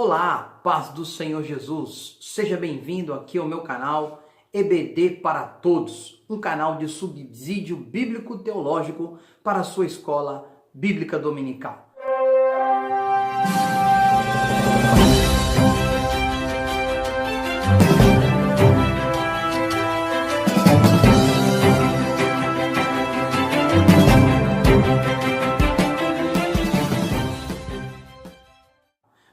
Olá, paz do Senhor Jesus, seja bem-vindo aqui ao meu canal EBD para Todos, um canal de subsídio bíblico-teológico para a sua escola bíblica dominical.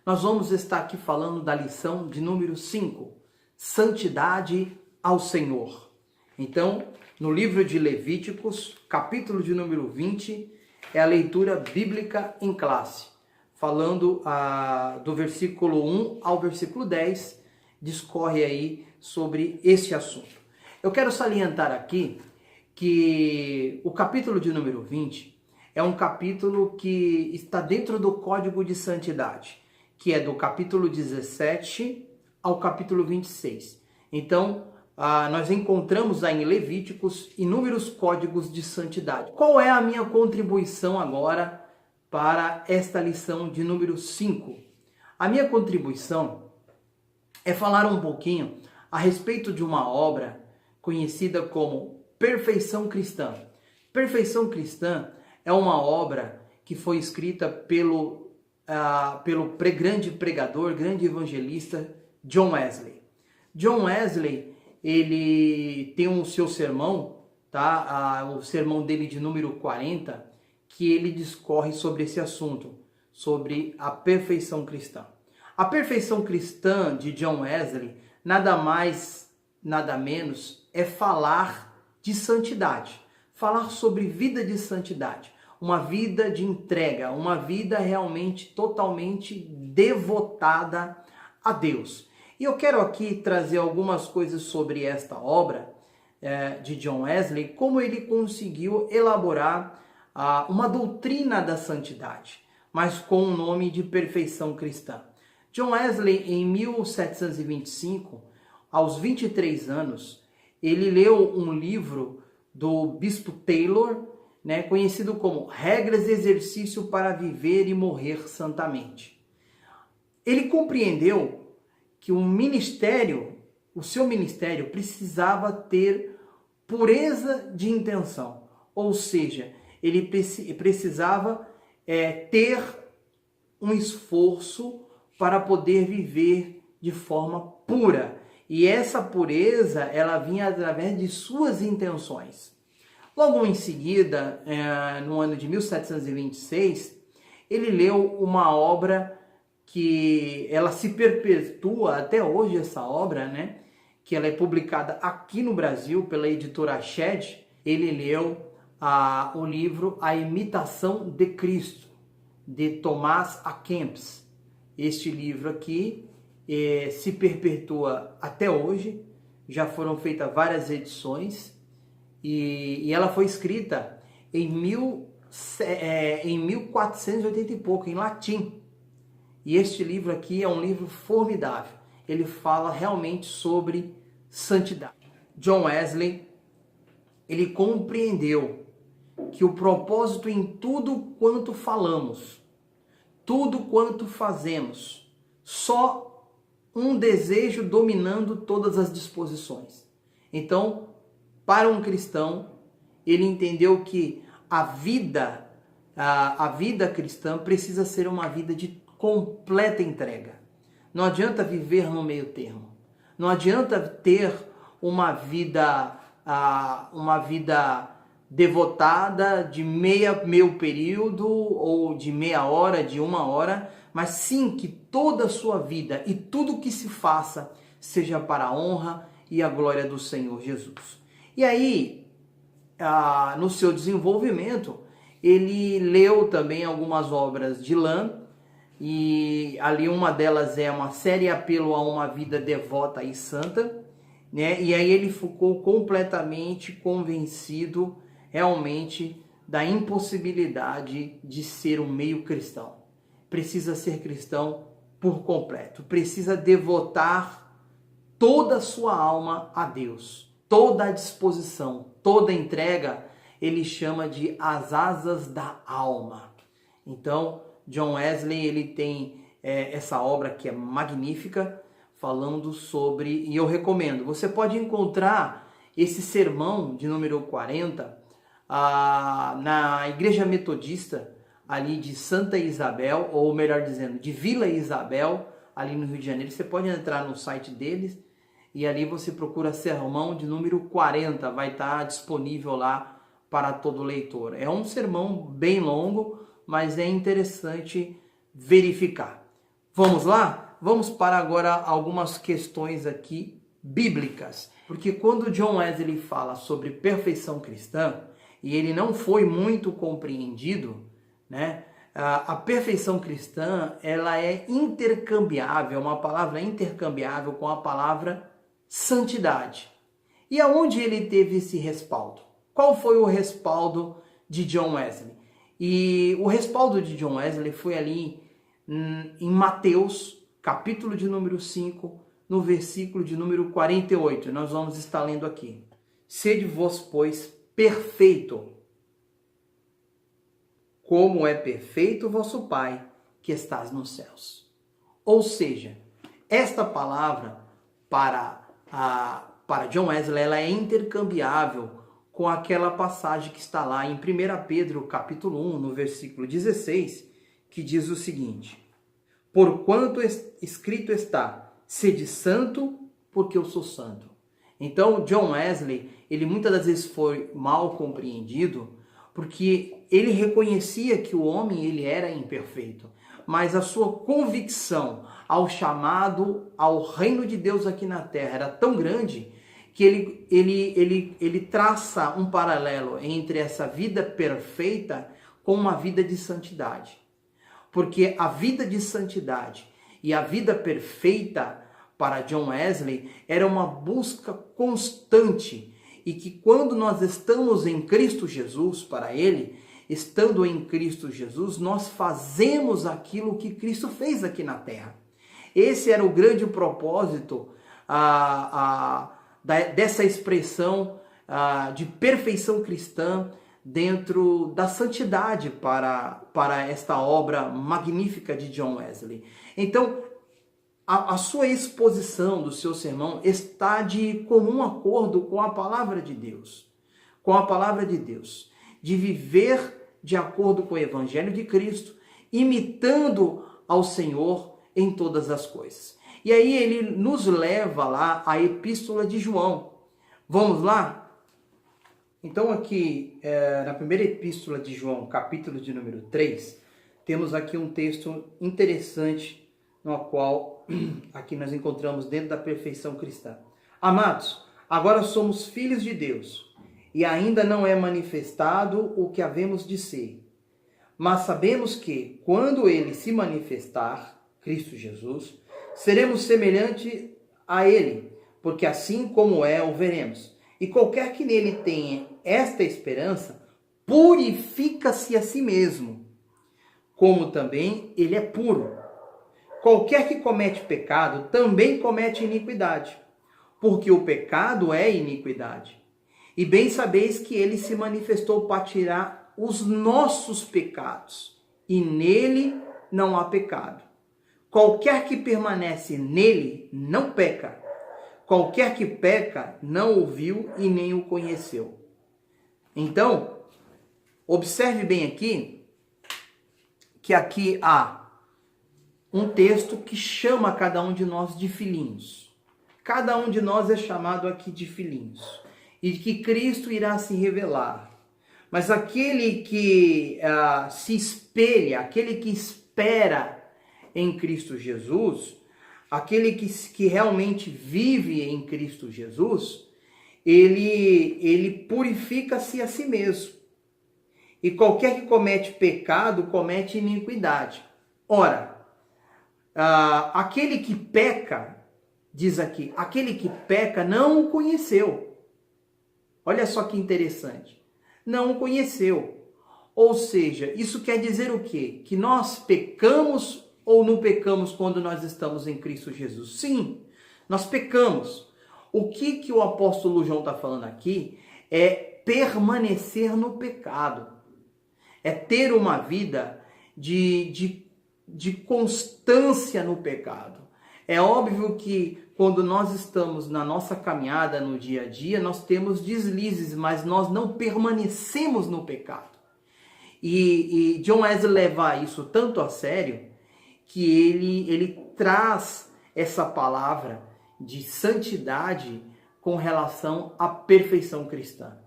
Nós vamos estar aqui falando da lição de número 5, Santidade ao Senhor. Então, no livro de Levíticos, capítulo de número 20, é a leitura bíblica em classe, falando do versículo 1 ao versículo 10, discorre aí sobre este assunto. Eu quero salientar aqui que o capítulo de número 20 é um capítulo que está dentro do Código de Santidade, que é do capítulo 17 ao capítulo 26. Então, nós encontramos aí em Levíticos inúmeros códigos de santidade. Qual é a minha contribuição agora para esta lição de número 5? A minha contribuição é falar um pouquinho a respeito de uma obra conhecida como Perfeição Cristã. Perfeição Cristã é uma obra que foi escrita pelo grande pregador, grande evangelista John Wesley. John Wesley, ele tem o seu sermão, o sermão dele de número 40, que ele discorre sobre esse assunto, sobre a perfeição cristã. A perfeição cristã de John Wesley, nada mais, nada menos, é falar de santidade, falar sobre vida de santidade. Uma vida de entrega, uma vida realmente totalmente devotada a Deus. E eu quero aqui trazer algumas coisas sobre esta obra de John Wesley, como ele conseguiu elaborar uma doutrina da santidade, mas com o nome de perfeição cristã. John Wesley, em 1725, aos 23 anos, ele leu um livro do bispo Taylor, conhecido como Regras de Exercício para Viver e Morrer Santamente. Ele compreendeu que o seu ministério precisava ter pureza de intenção, ou seja, ele precisava ter um esforço para poder viver de forma pura. E essa pureza, ela vinha através de suas intenções. Logo em seguida, no ano de 1726, ele leu uma obra que ela se perpetua até hoje, essa obra, que ela é publicada aqui no Brasil pela editora Shed. Ele leu o livro A Imitação de Cristo, de Thomas à Kempis. Este livro aqui se perpetua até hoje, já foram feitas várias edições, e ela foi escrita em 1480 e pouco, em latim. E este livro aqui é um livro formidável. Ele fala realmente sobre santidade. John Wesley, ele compreendeu que o propósito em tudo quanto falamos, tudo quanto fazemos, só um desejo dominando todas as disposições. Então, para um cristão, ele entendeu que a vida cristã precisa ser uma vida de completa entrega. Não adianta viver no meio termo. Não adianta ter uma vida devotada de meio período ou de meia hora, de uma hora, mas sim que toda a sua vida e tudo que se faça seja para a honra e a glória do Senhor Jesus. E aí, no seu desenvolvimento, ele leu também algumas obras de Lam, e ali uma delas é uma sério apelo a uma vida devota e santa, e aí ele ficou completamente convencido realmente da impossibilidade de ser um meio cristão. Precisa ser cristão por completo, precisa devotar toda a sua alma a Deus. Toda a disposição, toda a entrega, ele chama de as asas da alma. Então, John Wesley, ele tem essa obra que é magnífica, falando sobre, e eu recomendo, você pode encontrar esse sermão de número 40 na Igreja Metodista, ali de Santa Isabel, ou melhor dizendo, de Vila Isabel, ali no Rio de Janeiro. Você pode entrar no site deles e ali você procura sermão de número 40, vai estar disponível lá para todo leitor. É um sermão bem longo, mas é interessante verificar. Vamos lá? Vamos para agora algumas questões aqui bíblicas. Porque quando John Wesley fala sobre perfeição cristã, e ele não foi muito compreendido, né? A perfeição cristã, ela é intercambiável, uma palavra intercambiável com a palavra santidade. E aonde ele teve esse respaldo? Qual foi o respaldo de John Wesley? E o respaldo de John Wesley foi ali em Mateus, capítulo de número 5, no versículo de número 48. Nós vamos estar lendo aqui. Sede vós, pois, perfeito, como é perfeito o vosso Pai que estás nos céus. Ou seja, esta palavra para John Wesley, ela é intercambiável com aquela passagem que está lá em 1 Pedro, capítulo 1, no versículo 16, que diz o seguinte: porquanto escrito está, sede santo, porque eu sou santo. Então, John Wesley, ele muitas das vezes foi mal compreendido, porque ele reconhecia que o homem ele era imperfeito, mas a sua convicção ao chamado ao reino de Deus aqui na terra era tão grande que ele traça um paralelo entre essa vida perfeita com uma vida de santidade. Porque a vida de santidade e a vida perfeita para John Wesley era uma busca constante, e que quando nós estamos em Cristo Jesus, para ele, estando em Cristo Jesus, nós fazemos aquilo que Cristo fez aqui na terra. Esse era o grande propósito dessa expressão de perfeição cristã dentro da santidade para esta obra magnífica de John Wesley. Então, a sua exposição do seu sermão está de comum acordo com a palavra de Deus. Com a palavra de Deus. De viver de acordo com o Evangelho de Cristo, imitando ao Senhor em todas as coisas. E aí ele nos leva lá à Epístola de João. Vamos lá? Então aqui, na primeira Epístola de João, capítulo de número 3, temos aqui um texto interessante, no qual aqui nós encontramos dentro da perfeição cristã. Amados, agora somos filhos de Deus, e ainda não é manifestado o que havemos de ser. Mas sabemos que, quando ele se manifestar, Cristo Jesus, seremos semelhantes a ele, porque assim como é, o veremos. E qualquer que nele tenha esta esperança, purifica-se a si mesmo, como também ele é puro. Qualquer que comete pecado também comete iniquidade, porque o pecado é iniquidade. E bem sabeis que ele se manifestou para tirar os nossos pecados, e nele não há pecado. Qualquer que permanece nele não peca. Qualquer que peca não o viu e nem o conheceu. Então, observe bem aqui, que aqui há um texto que chama cada um de nós de filhinhos. Cada um de nós é chamado aqui de filhinhos. E que Cristo irá se revelar. Mas aquele que se espelha, aquele que espera em Cristo Jesus, aquele que realmente vive em Cristo Jesus, ele purifica-se a si mesmo. E qualquer que comete pecado, comete iniquidade. Ora, aquele que peca, diz aqui, aquele que peca não o conheceu. Olha só que interessante. Não o conheceu. Ou seja, isso quer dizer o quê? Que nós pecamos ou não pecamos quando nós estamos em Cristo Jesus? Sim, nós pecamos. O que o apóstolo João está falando aqui é permanecer no pecado. É ter uma vida de de constância no pecado. É óbvio que quando nós estamos na nossa caminhada no dia a dia, nós temos deslizes, mas nós não permanecemos no pecado. E John Wesley leva isso tanto a sério que ele traz essa palavra de santidade com relação à perfeição cristã.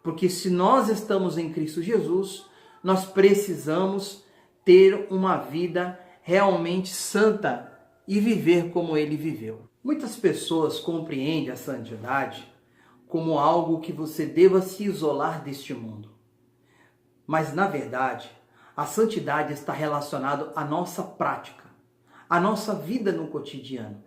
Porque se nós estamos em Cristo Jesus, nós precisamos ter uma vida realmente santa e viver como ele viveu. Muitas pessoas compreendem a santidade como algo que você deva se isolar deste mundo. Mas, na verdade, a santidade está relacionada à nossa prática, à nossa vida no cotidiano.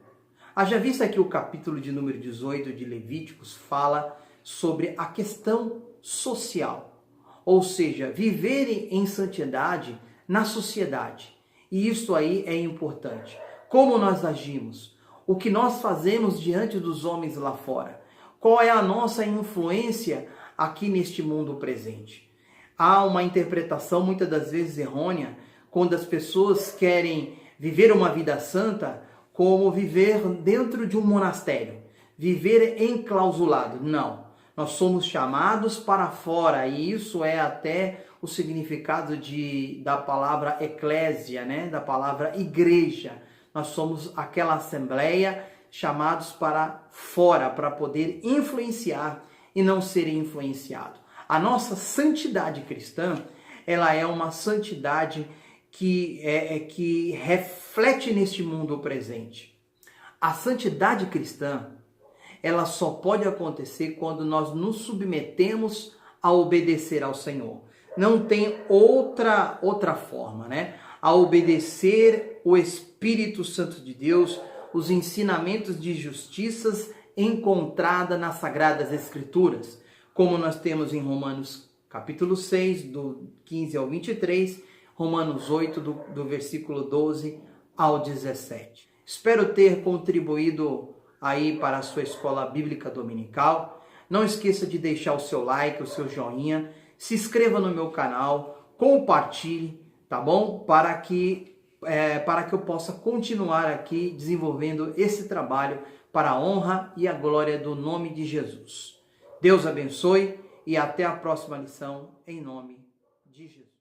Haja vista que o capítulo de número 18 de Levíticos fala sobre a questão social, ou seja, viver em santidade na sociedade. E isso aí é importante. Como nós agimos, o que nós fazemos diante dos homens lá fora, qual é a nossa influência aqui neste mundo presente. Há uma interpretação muitas das vezes errônea quando as pessoas querem viver uma vida santa como viver dentro de um monastério, viver enclausulado. Não, nós somos chamados para fora e isso é até o significado da palavra eclésia, né? Da palavra igreja. Nós somos aquela assembleia chamados para fora, para poder influenciar e não ser influenciado. A nossa santidade cristã, ela é uma santidade que reflete neste mundo presente. A santidade cristã, ela só pode acontecer quando nós nos submetemos a obedecer ao Senhor. Não tem outra forma, né? A obedecer o Espírito Santo de Deus, os ensinamentos de justiças encontrada nas Sagradas Escrituras, como nós temos em Romanos capítulo 6, do 15 ao 23, Romanos 8, do versículo 12 ao 17. Espero ter contribuído aí para a sua escola bíblica dominical. Não esqueça de deixar o seu like, o seu joinha, se inscreva no meu canal, compartilhe, tá bom? Para que eu possa continuar aqui desenvolvendo esse trabalho para a honra e a glória do nome de Jesus. Deus abençoe e até a próxima lição em nome de Jesus.